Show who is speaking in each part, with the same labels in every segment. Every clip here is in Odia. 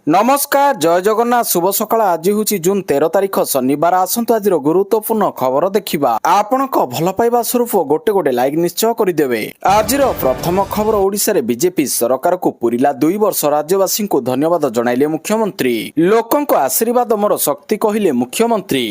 Speaker 1: नमस्कार जय जगन्नाथ शुभ सकाळ आज हूँ जून 13 तारिख शनिवार आसतु आज गुरुत्वपूर्ण खबर देखा आपण भल पाइबा स्वरूप गोटे गोटे लाइक निश्चय करदेवे। आज प्रथम खबर ओडिशा रे बीजेपी सरकार को पूरिला 2 वर्ष राज्यवासी को धन्यवाद जणाइले मुख्यमंत्री। लोकंक आशीर्वाद मोर शक्ति कहिले मुख्यमंत्री।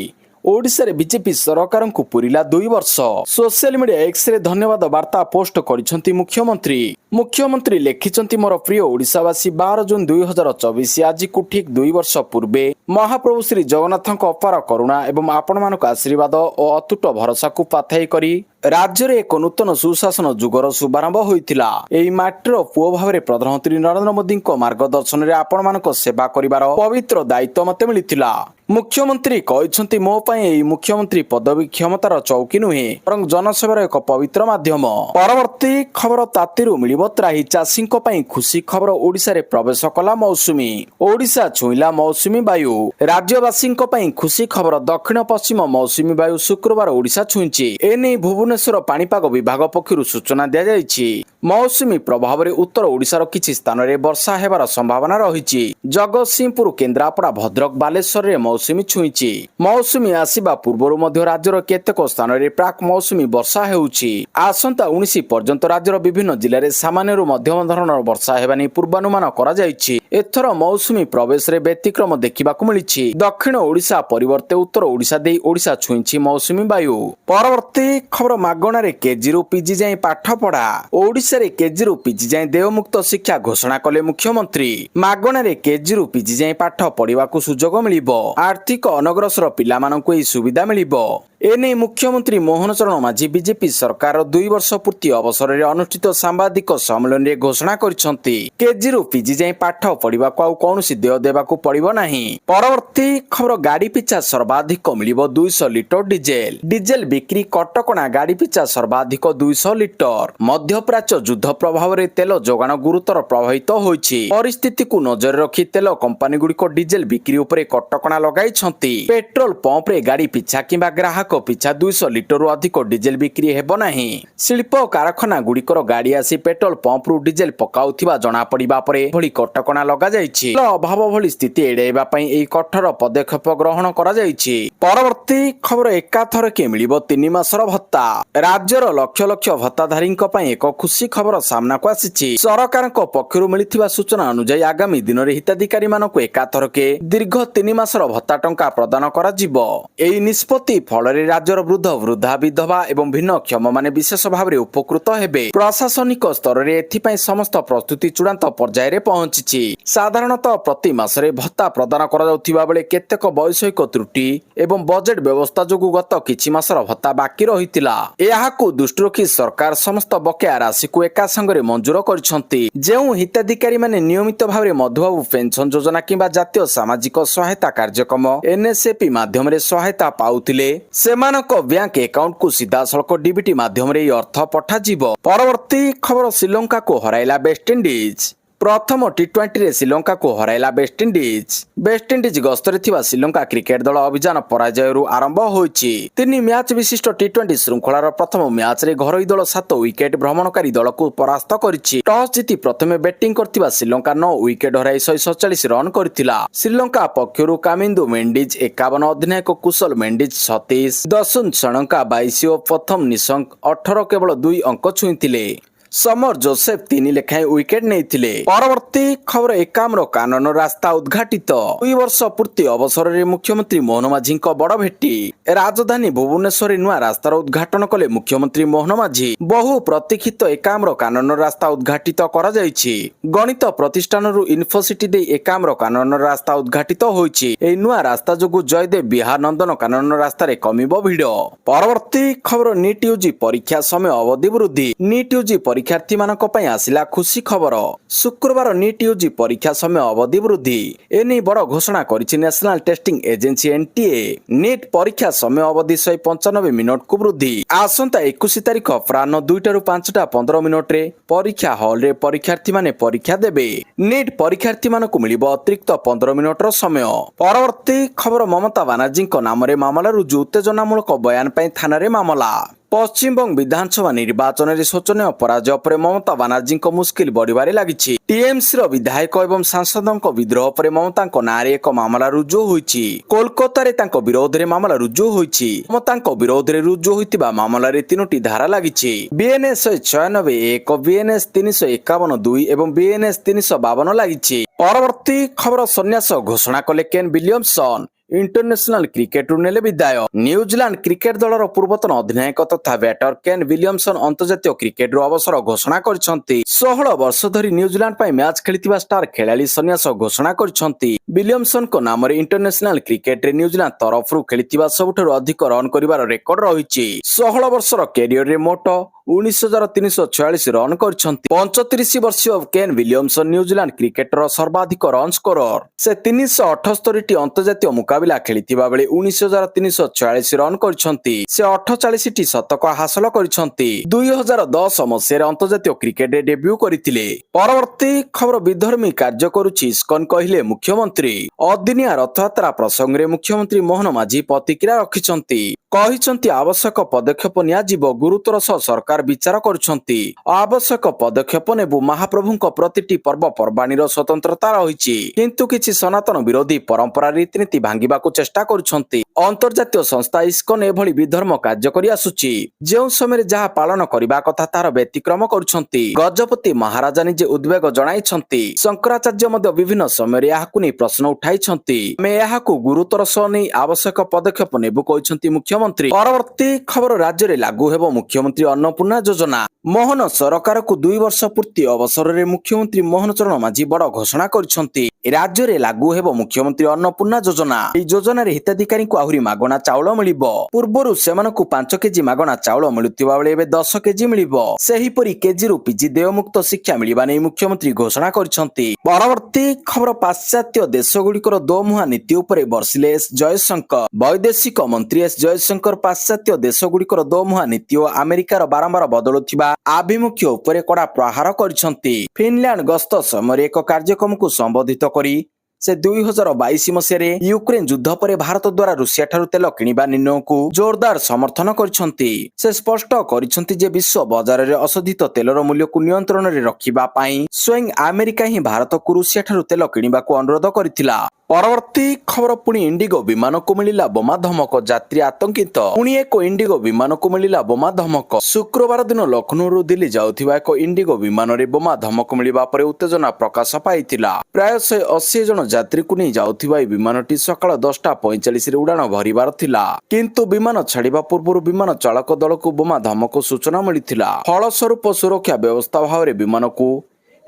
Speaker 1: ओडिशा रे बीजेपी सरकार को पूरिला 2 वर्ष सोशल मीडिया एक्स रे धन्यवाद वार्ता पोस्ट करिसंती मुख्यमंत्री। मुख्यमंत्री लेखिसंती मोर प्रिय ओडिशावासी 12 जून 2024 आज को ठीक 2 वर्ष पूर्वे महाप्रभु श्री जगन्नाथक अपार करुणा एवं आपण मानक आशीर्वाद और अतुट भरोसा को पाथाई करी राज्य रे एक नूतन सुशासन जुगर शुभारंभ होइतिला। एई माटीर पुओ भाव प्रधानमंत्री नरेंद्र मोदी मार्गदर्शन रे आपण मानक सेवा करिवार पवित्र दायित्व मते मिलितिला। मुख्यमंत्री कहते मो पाई एई मुख्यमंत्री पदवी क्षमतार चौकी नुहे बरं जनसेवार एक पवित्र माध्यम। परवर्ती खबर तातीरु मिलिबो त्राही चाषींक पाई खुशी खबर ओडिशा रे प्रवेश कला मौसुमी। ओडिशा छुईला मौसुमी वायु राज्यवासींक पाई खुशी खबर दक्षिण पश्चिम मौसुमी वायु शुक्रवार ओडिशा छुईची। एने भुवनेश्वर पाणीपाग विभाग पक्षरु सूचना दिया जायछि। मौसुमी प्रभाव रे उत्तर ओडिशार किछि स्थान रे वर्षा हेबार संभावना रहिछि। जगतसिंहपुर केन्द्रापड़ा भद्रक बालेश्वर रे मौसुमी छुईची। मौसुमी आसीबा पूर्वरु मध्य राज्यर केतेक स्थान रे प्राक मौसुमी वर्षा हेउछि। आसंता 19 पर्यंत राज्यर विभिन्न जिल्ला रे सामान्यरु मध्यम धरणर वर्षा हेबानी पूर्वानुमान करा जायछि। एथर मौसुमी प्रवेश रे व्यतिक्रम देखिबाकू मिलिछि। दक्षिण ओडिशा परिवर्ते उत्तर ओडिशा देई ओडिशा छुईछि मौसुमी वायु। परवर्ती खबर मागणा रे केजी रु पीजी जाई पाठ पढ़ा। ओडिशा रे केजी रु पीजी जाई देवमुक्त शिक्षा घोषणा कले मुख्यमंत्री। मागणा रे केजी रु पीजी जाई पाठ पढ़िबाकू सुजोग मिलिबो। आर्थिक अनग्रसर पिलामानंकु एई सुविधा मिलिबो। एने मुख्यमंत्री मोहन चरण माझी बीजेपी सरकार 2 वर्ष पूर्ति अवसर रे अनुष्ठित सांबादिक सम्मेलन रे घोषणा करिसंती। केजी रु पीजी जाई पाठ पढ़िबाकू आउ कोनोसी देय देबाकू पड़िबो नाही। परवर्ती खबर गाड़ी पिछा सर्वाधिक मिलिबो 200 लिटर डीजेल। डीजेल बिक्री कटकणा गाड़ी पिछा सर्वाधिक 200 लिटर। मध्यप्राच्य युद्ध प्रभाव रे तेल जोगाण गुरुतर प्रभावित होइछि। परिस्थिति को नजर रखी तेल कंपनी गुड़िक डीजेल बिक्री उपरे कटकणा लगाइछंती। पेट्रोल पंप रे गाड़ी पिछा किंबा ग्राहक पिछा 200 लिटर अधिक डीजेल बिक्री हेबो नाही। शिल्प कारखाना गुड़िकर गाड़ी आसी पेट्रोल पंप रु डीजेल पकाउथिबा जणा पड़िबा परे भली कटकणा लगा जाइछि। अभाव भली स्थिति एड़ेबा पई एई कठोर पदक्षेप ग्रहण करा जाइछि। परवर्ती खबर एकाथर के मिलिबो 3 मासर भत्ता। राज्यर लक्ष लक्ष भत्ताधारींक पई एक खुशी खबर सामना को आसीछि। सरकारक पक्षरु मिलिथिबा सूचना अनुसार आगामी दिन रे हिताधिकारी मानक एकाथर के दीर्घ 3 मासर भत्ता टंका प्रदान करा जिवो। एई निष्पत्ति फल राज्यर वृद्ध वृद्धा विधवा एवं भिन्नक्षम माने विशेष भाव में उपकृत हेबे। प्रशासनिक स्तर रे एथिपाई समस्त प्रस्तुति चूड़ांत पर्याय रे पहुंचिछि। साधारणतः प्रति मासरे भत्ता प्रदान करा जाउथिबा बेले केतेक वैषयिक त्रुटि एवं बजेट व्यवस्था जोगु गत किछि मासर भत्ता बाकी रहितिला। एहाकु दृष्टि रखी सरकार समस्त बकेया राशि को एका संगरे मंजूर करिसंती। जेउ हिताधिकारी माने नियमित भाव में मधुबाबू पेंशन योजना किंबा जातीय सामाजिक सहायता कार्यक्रम एनएसएपी माध्यम रे सहायता पाउथिले सेमानक बैंक अकाउंट को सीधा सड़क डीबीटी माध्यम रे अर्थ पठा जिवो। परवर्ती खबर श्रीलंका को हराइला वेस्टइंडीज। प्रथम टी20 रे श्रीलंका को हराइला वेस्टइंडीज। वेस्टइंडीज गस्तरे थिबा श्रीलंका क्रिकेट दल अभियान पराजयरु आरंभ होइछि। 3 मैच विशिष्ट टी20 श्रृंखलार प्रथम मैच रे घरोई दल 7 विकेट भ्रमणकारी दल को परास्त करिछि। टॉस जीति प्रथमे बैटिंग करथिबा श्रीलंका 9 विकेट हराई 147 रन करथिला। श्रीलंका पक्षरु कामिंदु मेंडिज 51, अधिनायक कुशल मेंडिज 36, दसुन श्रीलंका 22 और प्रथम निशंक 18 केवल 2 अंक छुईथिले। समर जोसेफ 3 लेखाएं विकेट नेइथिले। परवर्ती खबर एकाम्र कानन रास्ता उद्घाटित। 2 वर्ष पूर्ति अवसर रे मुख्यमंत्री मोहन माझी बड़ भेटी। राजधानी भुवनेश्वर नुआ रास्तार उद्घाटन कले मुख्यमंत्री मोहन माझी। बहु प्रतीक्षित एकाम्र कानन रास्ता उद्घाटित करा जायछि। गणित प्रतिष्ठान रु यूनिवर्सिटी दे एकाम्र कानन रास्ता उद्घाटित होइछि। एई नुआ रास्ता जोगु जयदेव बिहार नंदन कानन रास्ता रे कमिबो भिड़। परवर्ती खबर नीट यूजी परीक्षा समय अवधि वृद्धि। नीट यूजी परीक्षार्थी मानक पई आसिला खुशी खबर। शुक्रवार नीट यूजी परीक्षा समय अवधि वृद्धि एनी बड़ घोषणा करिछि National Testing Agency NTA. NEET परीक्षा समय अवधि 195 मिनिट को वृद्धि। आसंता 21 तारिख अपराह्न 2टा रु 5टा 15 मिनिट रे परीक्षा हॉल रे परीक्षार्थी माने परीक्षा देबे। नीट परीक्षार्थी मानक मिलिबो अतिरिक्त 15 मिनिट रो समय। परवर्ती खबर ममता बानार्जी नाम रे मामला रुजु उत्तेजनामूलक बयान पई थाना रे मामला। ପଶ୍ଚିମବଙ୍ଗ ବିଧାନସଭା ନିର୍ବାଚନରେ ଶୋଚନୀୟ ପରାଜୟ ପରେ ମମତା ବାନାର୍ଜୀଙ୍କ ମୁସ୍କିଲ ବଢିବାରେ ଲାଗିଛି। ଟିଏମସିର ବିଧାୟକ ଏବଂ ସାଂସଦଙ୍କ ବିଦ୍ରୋହ ପରେ ମମତାଙ୍କ ନାଁରେ ଏକ ମାମଲା ରୁଜୁ ହୋଇଛି। କୋଲକାତାରେ ତାଙ୍କ ବିରୋଧରେ ମାମଲା ରୁଜୁ ହୋଇଛି। ମମତାଙ୍କ ବିରୋଧରେ ରୁଜୁ ହୋଇଥିବା ମାମଲାରେ 3ଟି ଧାରା ଲାଗିଛି। ବିଏନଏସ୍ 196(1), ବିଏନଏସ୍ 351(2) ଏବଂ ବିଏନଏସ୍ 352 ଲାଗିଛି। ପରବର୍ତ୍ତୀ ଖବର ସନ୍ନ୍ୟାସ ଘୋଷଣା କଲେ କେନ୍ ୱିଲିୟମସନ୍। ଇଣ୍ଟରନ୍ୟାସନାଲ କ୍ରିକେଟରୁ ନେଲେ ବିଦାୟ। ନ୍ୟୁଜିଲାଣ୍ଡ କ୍ରିକେଟ ଦଳର ପୂର୍ବତନ ଅଧିନାୟକ ତଥା ବ୍ୟାଟର କେନ୍ ୱିଲିୟମସନ୍ ଅନ୍ତର୍ଜାତୀୟ କ୍ରିକେଟରୁ ଅବସର ଘୋଷଣା କରିଛନ୍ତି। 16 ବର୍ଷ ଧରି ନ୍ୟୁଜିଲାଣ୍ଡ ପାଇଁ ମ୍ୟାଚ୍ ଖେଳିଥିବା ଷ୍ଟାର ଖେଳାଳି ସନ୍ନ୍ୟାସ ଘୋଷଣା କରିଛନ୍ତି। ୱିଲିୟମସନ୍ଙ୍କ ନାମରେ ଇଣ୍ଟରନ୍ୟାସନାଲ କ୍ରିକେଟରେ ନ୍ୟୁଜିଲାଣ୍ଡ ତରଫରୁ ଖେଳିଥିବା ସବୁଠାରୁ ଅଧିକ ରନ୍ କରିବାର ରେକର୍ଡ ରହିଛି। 16 ବର୍ଷର କ୍ୟାରିୟରରେ ମୋଟ 19,346 ରନ୍ କରିଛନ୍ତି। 35 ବର୍ଷୀୟ କେନ୍ ୱିଲିୟମସନ୍ ନ୍ୟୁଜିଲାଣ୍ଡ କ୍ରିକେଟର ସର୍ବାଧିକ ରନ୍ ସ୍କୋରର। ସେ 378ଟି ଅନ୍ତର୍ଜାତୀୟ ମୁକାବିଲା ଖେଳିଥିବା ବେଳେ 19,346 ରନ୍ କରିଛନ୍ତି। ସେ 48ଟି ଶତକ ହାସଲ କରିଛନ୍ତି। 2010 ମସିହାରେ ଅନ୍ତର୍ଜାତୀୟ କ୍ରିକେଟରେ ଡେବ୍ୟୁ କରିଥିଲେ। ପରବର୍ତ୍ତୀ ଖବର ବିଧର୍ମୀ କାର୍ଯ୍ୟ କରୁଛି ଇସ୍କନ କହିଲେ ମୁଖ୍ୟମନ୍ତ୍ରୀ। ଅଦିନିଆ ରଥଯାତ୍ରା ପ୍ରସଙ୍ଗରେ ମୁଖ୍ୟମନ୍ତ୍ରୀ ମୋହନ ମାଝୀ ପ୍ରତିକ୍ରିୟା ରଖିଛନ୍ତି। କହିଛନ୍ତି ଆବଶ୍ୟକ ପଦକ୍ଷେପ ନିଆଯିବ। ଗୁରୁତର ସହ ସରକାର ବିଚାର କରୁଛନ୍ତି। ଆବଶ୍ୟକ ପଦକ୍ଷେପ ନେବୁ। ମହାପ୍ରଭୁଙ୍କ ପ୍ରତିଟି ପର୍ବପର୍ବାଣୀର ସ୍ୱତନ୍ତ୍ରତା ରହିଛି, କିନ୍ତୁ କିଛି ସନାତନ ବିରୋଧୀ ପରମ୍ପରା ରୀତିନୀତି ଭାଙ୍ଗିବାକୁ ଚେଷ୍ଟା କରୁଛନ୍ତି। ଅନ୍ତର୍ଜାତୀୟ ସଂସ୍ଥା ଇସ୍କନ ଏଭଳି ବିଧର୍ମ କାର୍ଯ୍ୟ କରି ଆସୁଛି। ଯେଉଁ ସମୟରେ ଯାହା ପାଳନ କରିବା କଥା ତାହାର ବ୍ୟତିକ୍ରମ କରୁଛନ୍ତି। ଗଜପତି ମହାରାଜା ନିଜେ ଉଦ୍ବେଗ ଜଣାଇଛନ୍ତି। ଶଙ୍କରାଚାର୍ଯ୍ୟ ମଧ୍ୟ ବିଭିନ୍ନ ସମୟରେ ଏହାକୁ ନେଇ ପ୍ରଶ୍ନ ଉଠାଇଛନ୍ତି। ଆମେ ଏହାକୁ ଗୁରୁତର ସହ ନେଇ ଆବଶ୍ୟକ ପଦକ୍ଷେପ ନେବୁ କହିଛନ୍ତି ମୁଖ୍ୟମନ୍ତ୍ରୀ। ପରବର୍ତ୍ତୀ ଖବର ରାଜ୍ୟରେ ଲାଗୁ ହେବ ମୁଖ୍ୟମନ୍ତ୍ରୀ ଅନ୍ନପୂର୍ଣ୍ଣା ଯୋଜନା। ମୋହନ ସରକାରକୁ 2 ବର୍ଷ ପୂର୍ତ୍ତି ଅବସରରେ ମୁଖ୍ୟମନ୍ତ୍ରୀ ମୋହନ ଚରଣ ମାଝୀ ବଡ଼ ଘୋଷଣା କରିଛନ୍ତି। ରାଜ୍ୟରେ ଲାଗୁ ହେବ ମୁଖ୍ୟମନ୍ତ୍ରୀ ଅନ୍ନପୂର୍ଣ୍ଣା ଯୋଜନା। ଏହି ଯୋଜନାରେ ହିତାଧିକାରୀଙ୍କୁ ଆହୁରି ମାଗଣା ଚାଉଳ ମିଳିବ। ପୂର୍ବରୁ ସେମାନଙ୍କୁ 5 କେଜି ମାଗଣା ଚାଉଳ ମିଳୁଥିବା ବେଳେ ଏବେ 10 କେଜି ମିଳିବ। ସେହିପରି କେଜିରୁ ପିଜି ଦେୟମୁକ୍ତ ଶିକ୍ଷା ମିଳିବା ନେଇ ମୁଖ୍ୟମନ୍ତ୍ରୀ ଘୋଷଣା କରିଛନ୍ତି। ପରବର୍ତ୍ତୀ ଖବର ପାଶ୍ଚାତ୍ୟ ଦେଶଗୁଡ଼ିକର ଦୋମୁହାଁ ନୀତି ଉପରେ ବର୍ଷିଲେ ଏସ୍ ଜୟଶଙ୍କର। ବୈଦେଶିକ ମନ୍ତ୍ରୀ ଏସ୍ ଜୟଶଙ୍କର ପାଶ୍ଚାତ୍ୟ ଦେଶଗୁଡ଼ିକର ଦୋମୁହାଁ ନୀତି ଓ ଆମେରିକାର ବାରମ୍ବାର ବଦଳୁଥିବା ଆଭିମୁଖ୍ୟ ଉପରେ କଡ଼ା ପ୍ରହାର କରିଛନ୍ତି। ଫିନଲ୍ୟାଣ୍ଡ ଗସ୍ତ ସମୟରେ ଏକ କାର୍ଯ୍ୟକ୍ରମକୁ ସମ୍ବୋଧିତ କରି ସେ 2022 ମସିହାରେ ୟୁକ୍ରେନ ଯୁଦ୍ଧ ପରେ ଭାରତ ଦ୍ୱାରା ରୁଷିଆଠାରୁ ତେଲ କିଣିବା ନିର୍ଣ୍ଣୟକୁ ଜୋରଦାର ସମର୍ଥନ କରିଛନ୍ତି। ସେ ସ୍ପଷ୍ଟ କରିଛନ୍ତି ଯେ ବିଶ୍ୱ ବଜାରରେ ଅଶୋଧିତ ତେଲର ମୂଲ୍ୟକୁ ନିୟନ୍ତ୍ରଣରେ ରଖିବା ପାଇଁ ସ୍ୱୟଂ ଆମେରିକା ହିଁ ଭାରତକୁ ରୁଷିଆଠାରୁ ତେଲ କିଣିବାକୁ ଅନୁରୋଧ କରିଥିଲା। ପରବର୍ତ୍ତୀ ଖବର ପୁଣି ଇଣ୍ଡିଗୋ ବିମାନକୁ ମିଳିଲା ବୋମା ଧମକ। ଯାତ୍ରୀ ଆତଙ୍କିତ। ପୁଣି ଏକ ଇଣ୍ଡିଗୋ ବିମାନକୁ ମିଳିଲା ବୋମା ଧମକ। ଶୁକ୍ରବାର ଦିନ ଲକ୍ଷ୍ନୌରୁ ଦିଲ୍ଲୀ ଯାଉଥିବା ଏକ ଇଣ୍ଡିଗୋ ବିମାନରେ ବୋମା ଧମକ ମିଳିବା ପରେ ଉତ୍ତେଜନା ପ୍ରକାଶ ପାଇଥିଲା। ପ୍ରାୟ 180 ଜଣ ଯାତ୍ରୀଙ୍କୁ ନେଇ ଯାଉଥିବା ଏହି ବିମାନଟି ସକାଳ 10:45ରେ ଉଡ଼ାଣ ଭରିବାର ଥିଲା। କିନ୍ତୁ ବିମାନ ଛାଡ଼ିବା ପୂର୍ବରୁ ବିମାନ ଚାଳକ ଦଳକୁ ବୋମା ଧମକ ସୂଚନା ମିଳିଥିଲା। ଫଳସ୍ୱରୂପ ସୁରକ୍ଷା ବ୍ୟବସ୍ଥା ଭାବରେ ବିମାନକୁ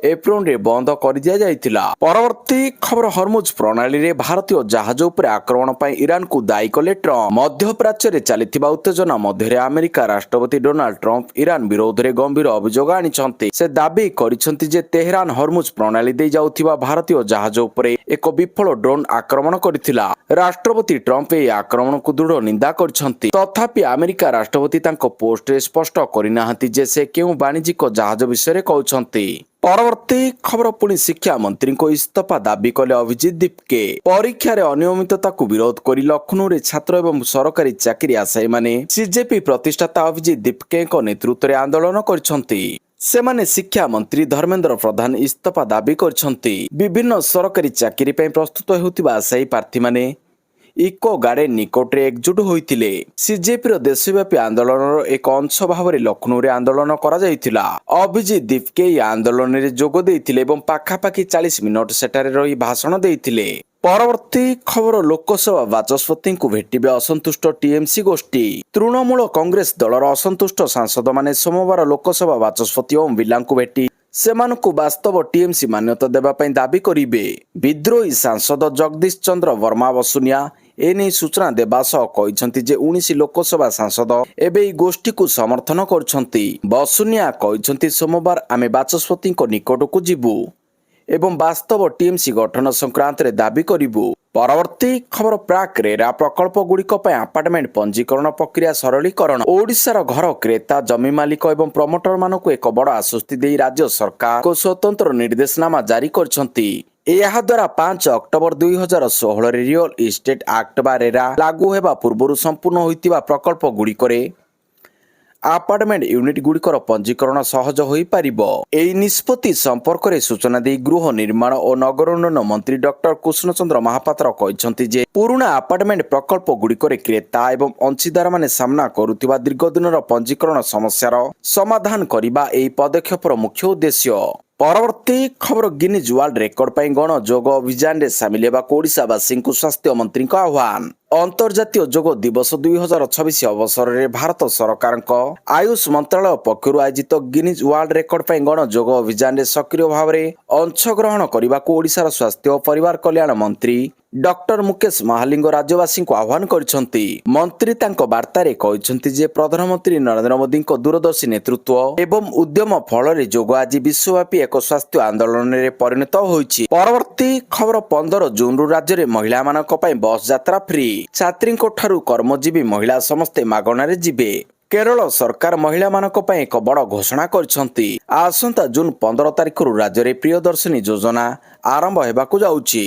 Speaker 1: ଏପ୍ରୋନରେ ବନ୍ଦ କରିଦିଆଯାଇଥିଲା। ପରବର୍ତ୍ତୀ ଖବର ହରମୁଜ ପ୍ରଣାଳୀରେ ଭାରତୀୟ ଜାହାଜ ଉପରେ ଆକ୍ରମଣ ପାଇଁ ଇରାନକୁ ଦାୟୀ କଲେ ଟ୍ରମ୍ପ। ମଧ୍ୟପ୍ରାଚ୍ୟରେ ଚାଲିଥିବା ଉତ୍ତେଜନା ମଧ୍ୟରେ ଆମେରିକା ରାଷ୍ଟ୍ରପତି ଡୋନାଲ୍ଡ ଟ୍ରମ୍ପ ଇରାନ ବିରୋଧରେ ଗମ୍ଭୀର ଅଭିଯୋଗ ଆଣିଛନ୍ତି। ସେ ଦାବି କରିଛନ୍ତି ଯେ ତେହେରାନ ହରମୁଜ ପ୍ରଣାଳୀ ଦେଇ ଯାଉଥିବା ଭାରତୀୟ ଜାହାଜ ଉପରେ ଏକ ବିଫଳ ଡ୍ରୋନ୍ ଆକ୍ରମଣ କରିଥିଲା। ରାଷ୍ଟ୍ରପତି ଟ୍ରମ୍ପ ଏହି ଆକ୍ରମଣକୁ ଦୃଢ଼ ନିନ୍ଦା କରିଛନ୍ତି। ତଥାପି ଆମେରିକା ରାଷ୍ଟ୍ରପତି ତାଙ୍କ ପୋଷ୍ଟରେ ସ୍ପଷ୍ଟ କରିନାହାନ୍ତି ଯେ ସେ କେଉଁ ବାଣିଜ୍ୟିକ ଜାହାଜ ବିଷୟରେ କହୁଛନ୍ତି। ପରବର୍ତ୍ତୀ ଖବର ପୁଣି ଶିକ୍ଷା ମନ୍ତ୍ରୀଙ୍କ ଇସ୍ତଫା ଦାବି କଲେ ଅଭିଜିତ ଦୀପକେ। ପରୀକ୍ଷାରେ ଅନିୟମିତତାକୁ ବିରୋଧ କରି ଲକ୍ଷ୍ନୌରେ ଛାତ୍ର ଏବଂ ସରକାରୀ ଚାକିରି ଆଶାୟୀମାନେ ସିଜେପି ପ୍ରତିଷ୍ଠାତା ଅଭିଜିତ ଦୀପକେଙ୍କ ନେତୃତ୍ୱରେ ଆନ୍ଦୋଳନ କରିଛନ୍ତି। ସେମାନେ ଶିକ୍ଷା ମନ୍ତ୍ରୀ ଧର୍ମେନ୍ଦ୍ର ପ୍ରଧାନ ଇସ୍ତଫା ଦାବି କରିଛନ୍ତି। ବିଭିନ୍ନ ସରକାରୀ ଚାକିରି ପାଇଁ ପ୍ରସ୍ତୁତ ହେଉଥିବା ଆଶାୟୀ ପ୍ରାର୍ଥୀମାନେ ଇକୋ ଗାର୍ଡେନ ନିକଟରେ ଏକଜୁଟ ହୋଇଥିଲେ। ସିଜେପିର ଦେଶବ୍ୟାପୀ ଆନ୍ଦୋଳନର ଏକ ଅଂଶ ଭାବରେ ଲକ୍ଷ୍ନୌରେ ଆନ୍ଦୋଳନ କରାଯାଇଥିଲା। ଅଭିଜିତ ଦୀପକେ ଏହି ଆନ୍ଦୋଳନରେ ଯୋଗ ଦେଇଥିଲେ ଏବଂ ପାଖାପାଖି 40 ମିନିଟ୍ ସେଠାରେ ରହି ଭାଷଣ ଦେଇଥିଲେ। ପରବର୍ତ୍ତୀ ଖବର ଲୋକସଭା ବାଚସ୍ପତିଙ୍କୁ ଭେଟିବେ ଅସନ୍ତୁଷ୍ଟ ଟିଏମସି ଗୋଷ୍ଠୀ। ତୃଣମୂଳ କଂଗ୍ରେସ ଦଳର ଅସନ୍ତୁଷ୍ଟ ସାଂସଦମାନେ ସୋମବାର ଲୋକସଭା ବାଚସ୍ପତି ଓମ୍ ବିର୍ଲାଙ୍କୁ ଭେଟି ସେମାନଙ୍କୁ ବାସ୍ତବ ଟିଏମସି ମାନ୍ୟତା ଦେବା ପାଇଁ ଦାବି କରିବେ। ବିଦ୍ରୋହୀ ସାଂସଦ ଜଗଦୀଶ ଚନ୍ଦ୍ର ବର୍ମା ବସୁନିଆ ଏନେଇ ସୂଚନା ଦେବା ସହ କହିଛନ୍ତି ଯେ 19 ଲୋକସଭା ସାଂସଦ ଏବେ ଏହି ଗୋଷ୍ଠୀକୁ ସମର୍ଥନ କରୁଛନ୍ତି। ବସୁନିଆ କହିଛନ୍ତି ସୋମବାର ଆମେ ବାଚସ୍ପତିଙ୍କ ନିକଟକୁ ଯିବୁ ଏବଂ ବାସ୍ତବ ଟିଏମସି ଗଠନ ସଂକ୍ରାନ୍ତରେ ଦାବି କରିବୁ। ପରବର୍ତ୍ତୀ ଖବର ପ୍ରାକ୍ ରେରା ପ୍ରକଳ୍ପ ଗୁଡ଼ିକ ପାଇଁ ଆପାର୍ଟମେଣ୍ଟ ପଞ୍ଜୀକରଣ ପ୍ରକ୍ରିୟା ସରଳୀକରଣ। ଓଡ଼ିଶାର ଘର କ୍ରେତା ଜମି ମାଲିକ ଏବଂ ପ୍ରମୋଟର ମାନଙ୍କୁ ଏକ ବଡ଼ ଆଶ୍ୱସ୍ତି ଦେଇ ରାଜ୍ୟ ସରକାର ଏକ ସ୍ୱତନ୍ତ୍ର ନିର୍ଦ୍ଦେଶନାମା ଜାରି କରିଛନ୍ତି। ଏହାଦ୍ୱାରା 5 ଅକ୍ଟୋବର 2016ରେ ରିଅଲ ଇଷ୍ଟେଟ୍ ଆକ୍ଟ ବା ରେରା ଲାଗୁ ହେବା ପୂର୍ବରୁ ସମ୍ପୂର୍ଣ୍ଣ ହୋଇଥିବା ପ୍ରକଳ୍ପ ଗୁଡ଼ିକରେ ଆପାର୍ଟମେଣ୍ଟ ୟୁନିଟ୍ ଗୁଡ଼ିକର ପଞ୍ଜୀକରଣ ସହଜ ହୋଇପାରିବ। ଏହି ନିଷ୍ପତ୍ତି ସମ୍ପର୍କରେ ସୂଚନା ଦେଇ ଗୃହ ନିର୍ମାଣ ଓ ନଗର ଉନ୍ନୟନ ମନ୍ତ୍ରୀ ଡକ୍ଟର କୃଷ୍ଣ ଚନ୍ଦ୍ର ମହାପାତ୍ର କହିଛନ୍ତି ଯେ ପୁରୁଣା ଆପାର୍ଟମେଣ୍ଟ ପ୍ରକଳ୍ପ ଗୁଡ଼ିକରେ କ୍ରେତା ଏବଂ ଅଂଶୀଦାରମାନେ ସାମ୍ନା କରୁଥିବା ଦୀର୍ଘ ଦିନର ପଞ୍ଜୀକରଣ ସମସ୍ୟାର ସମାଧାନ କରିବା ଏହି ପଦକ୍ଷେପର ମୁଖ୍ୟ ଉଦ୍ଦେଶ୍ୟ। ପରବର୍ତ୍ତୀ ଖବର ଗିନିଜ୍ ୱାର୍ଲଡ ରେକର୍ଡ ପାଇଁ ଗଣ ଯୋଗ ଅଭିଯାନରେ ସାମିଲ ହେବାକୁ ଓଡ଼ିଶାବାସୀଙ୍କୁ ସ୍ୱାସ୍ଥ୍ୟ ମନ୍ତ୍ରୀଙ୍କ ଆହ୍ୱାନ। ଅନ୍ତର୍ଜାତୀୟ ଯୋଗ ଦିବସ 2026 ଅବସରରେ ଭାରତ ସରକାରଙ୍କ ଆୟୁଷ ମନ୍ତ୍ରାଳୟ ପକ୍ଷରୁ ଆୟୋଜିତ ଗିନିଜ୍ ୱାର୍ଲଡ ରେକର୍ଡ ପାଇଁ ଗଣ ଯୋଗ ଅଭିଯାନରେ ସକ୍ରିୟ ଭାବରେ ଅଂଶଗ୍ରହଣ କରିବାକୁ ଓଡ଼ିଶାର ସ୍ୱାସ୍ଥ୍ୟ ଓ ପରିବାର କଲ୍ୟାଣ ମନ୍ତ୍ରୀ ଡକ୍ଟର ମୁକେଶ ମହାଲିଙ୍ଗ ରାଜ୍ୟବାସୀଙ୍କୁ ଆହ୍ୱାନ କରିଛନ୍ତି। ମନ୍ତ୍ରୀ ତାଙ୍କ ବାର୍ତ୍ତାରେ କହିଛନ୍ତି ଯେ ପ୍ରଧାନମନ୍ତ୍ରୀ ନରେନ୍ଦ୍ର ମୋଦୀଙ୍କ ଦୂରଦର୍ଶୀ ନେତୃତ୍ୱ ଏବଂ ଉଦ୍ୟମ ଫଳରେ ଯୋଗ ଆଜି ବିଶ୍ୱବ୍ୟାପୀ ଏକ ସ୍ୱାସ୍ଥ୍ୟ ଆନ୍ଦୋଳନରେ ପରିଣତ ହୋଇଛି। ପରବର୍ତ୍ତୀ ଖବର 15 ଜୁନରୁ ରାଜ୍ୟରେ ମହିଳାମାନଙ୍କ ପାଇଁ ବସ୍ ଯାତ୍ରା ଫ୍ରି। ଛାତ୍ରୀଙ୍କ ଠାରୁ କର୍ମଜୀବୀ ମହିଳା ସମସ୍ତେ ମାଗଣାରେ ଯିବେ। କେରଳ ସରକାର ମହିଳାମାନଙ୍କ ପାଇଁ ଏକ ବଡ଼ ଘୋଷଣା କରିଛନ୍ତି। ଆସନ୍ତା ଜୁନ 15 ତାରିଖରୁ ରାଜ୍ୟରେ ପ୍ରିୟଦର୍ଶିନୀ ଯୋଜନା ଆରମ୍ଭ ହେବାକୁ ଯାଉଛି।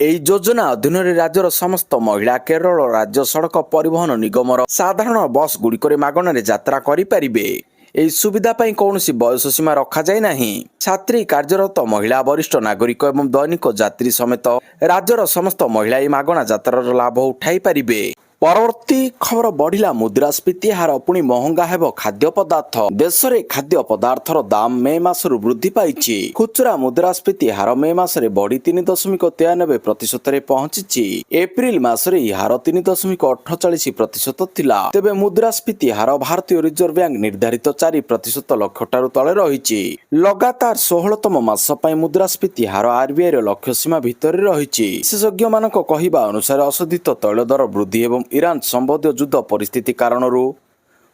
Speaker 1: ଏହି ଯୋଜନା ଅଧୀନରେ ରାଜ୍ୟର ସମସ୍ତ ମହିଳା କେରଳ ରାଜ୍ୟ ସଡ଼କ ପରିବହନ ନିଗମର ସାଧାରଣ ବସ୍ ଗୁଡ଼ିକରେ ମାଗଣାରେ ଯାତ୍ରା କରିପାରିବେ। ଏହି ସୁବିଧା ପାଇଁ କୌଣସି ବୟସ ସୀମା ରଖାଯାଇ ନାହିଁ। ଛାତ୍ରୀ, କାର୍ଯ୍ୟରତ ମହିଳା, ବରିଷ୍ଠ ନାଗରିକ ଏବଂ ଦୈନିକ ଯାତ୍ରୀ ସମେତ ରାଜ୍ୟର ସମସ୍ତ ମହିଳା ଏହି ମାଗଣା ଯାତ୍ରାର ଲାଭ ଉଠାଇ ପାରିବେ। ପରବର୍ତ୍ତୀ ଖବର ବଢିଲା ମୁଦ୍ରାସ୍ଫୀତି ହାର, ପୁଣି ମହଙ୍ଗା ହେବ ଖାଦ୍ୟ ପଦାର୍ଥ। ଦେଶରେ ଖାଦ୍ୟ ପଦାର୍ଥର ଦାମ ମେ ମାସରୁ ବୃଦ୍ଧି ପାଇଛି। ଖୁଚୁରା ମୁଦ୍ରାସ୍ଫୀତି ହାର ମେ ମାସରେ ବଢି 3.93%ରେ ପହଞ୍ଚିଛି। ଏପ୍ରିଲ ମାସରେ ଏହି ହାର 3.48% ଥିଲା। ତେବେ ମୁଦ୍ରାସ୍ଫୀତି ହାର ଭାରତୀୟ ରିଜର୍ଭ ବ୍ୟାଙ୍କ ନିର୍ଦ୍ଧାରିତ 4% ଲକ୍ଷ୍ୟଠାରୁ ତଳେ ରହିଛି। ଲଗାତାର 16ତମ ମାସ ପାଇଁ ମୁଦ୍ରାସ୍ଫୀତି ହାର ଆରବିଆଇର ଲକ୍ଷ୍ୟ ସୀମା ଭିତରେ ରହିଛି। ବିଶେଷଜ୍ଞମାନଙ୍କ କହିବା ଅନୁସାରେ ଅଶୋଧିତ ତୈଳ ଦର ବୃଦ୍ଧି ଏବଂ ଇରାନ ସମ୍ବନ୍ଧୀୟ ଯୁଦ୍ଧ ପରିସ୍ଥିତି କାରଣରୁ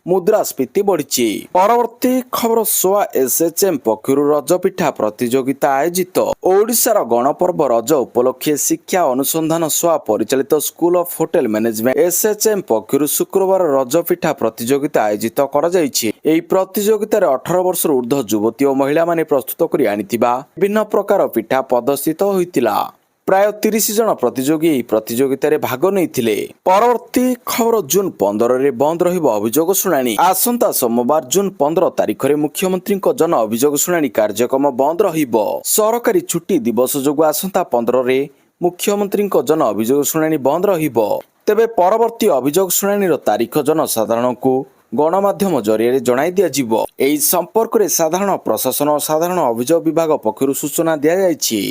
Speaker 1: ମୁଦ୍ରାସ୍ଫୀତି ବଢିଛି। ପରବର୍ତ୍ତୀ ଖବର ସୋଆ ଏସଏଚଏମ୍ ପକ୍ଷରୁ ରଜ ପିଠା ପ୍ରତିଯୋଗିତା ଆୟୋଜିତ। ଓଡ଼ିଶାର ଗଣପର୍ବ ରଜ ଉପଲକ୍ଷେ ଶିକ୍ଷା ଅନୁସନ୍ଧାନ ସୋଆ ପରିଚାଳିତ school of hotel management SHM ପକ୍ଷରୁ ଶୁକ୍ରବାର ରଜ ପିଠା ପ୍ରତିଯୋଗିତା ଆୟୋଜିତ କରାଯାଇଛି। ଏହି ପ୍ରତିଯୋଗିତାରେ 18 ବର୍ଷରୁ ଉର୍ଦ୍ଧ୍ୱ ଯୁବତୀ ଓ ମହିଳାମାନେ ପ୍ରସ୍ତୁତ କରି ଆଣିଥିବା ବିଭିନ୍ନ ପ୍ରକାର ପିଠା ପ୍ରଦର୍ଶିତ ହୋଇଥିଲା। ପ୍ରାୟ 30 ଜଣ ପ୍ରତିଯୋଗୀ ଏହି ପ୍ରତିଯୋଗିତାରେ ଭାଗ ନେଇଥିଲେ। ପରବର୍ତ୍ତୀ ଖବର ଜୁନ 15ରେ ବନ୍ଦ ରହିବ ଅଭିଯୋଗ ଶୁଣାଣି। ଆସନ୍ତା ସୋମବାର ଜୁନ 15 ତାରିଖରେ ମୁଖ୍ୟମନ୍ତ୍ରୀଙ୍କ ଜନ ଅଭିଯୋଗ ଶୁଣାଣି କାର୍ଯ୍ୟକ୍ରମ ବନ୍ଦ ରହିବ। ସରକାରୀ ଛୁଟି ଦିବସ ଯୋଗୁଁ ଆସନ୍ତା 15ରେ ମୁଖ୍ୟମନ୍ତ୍ରୀଙ୍କ ଜନ ଅଭିଯୋଗ ଶୁଣାଣି ବନ୍ଦ ରହିବ। ତେବେ ପରବର୍ତ୍ତୀ ଅଭିଯୋଗ ଶୁଣାଣିର ତାରିଖ ଜନସାଧାରଣଙ୍କୁ ଗଣମାଧ୍ୟମ ଜରିଆରେ ଜଣାଇ ଦିଆଯିବ। ଏହି ସମ୍ପର୍କରେ ସାଧାରଣ ପ୍ରଶାସନ ଓ ସାଧାରଣ ଅଭିଯୋଗ ବିଭାଗ ପକ୍ଷରୁ ସୂଚନା ଦିଆଯାଇଛି।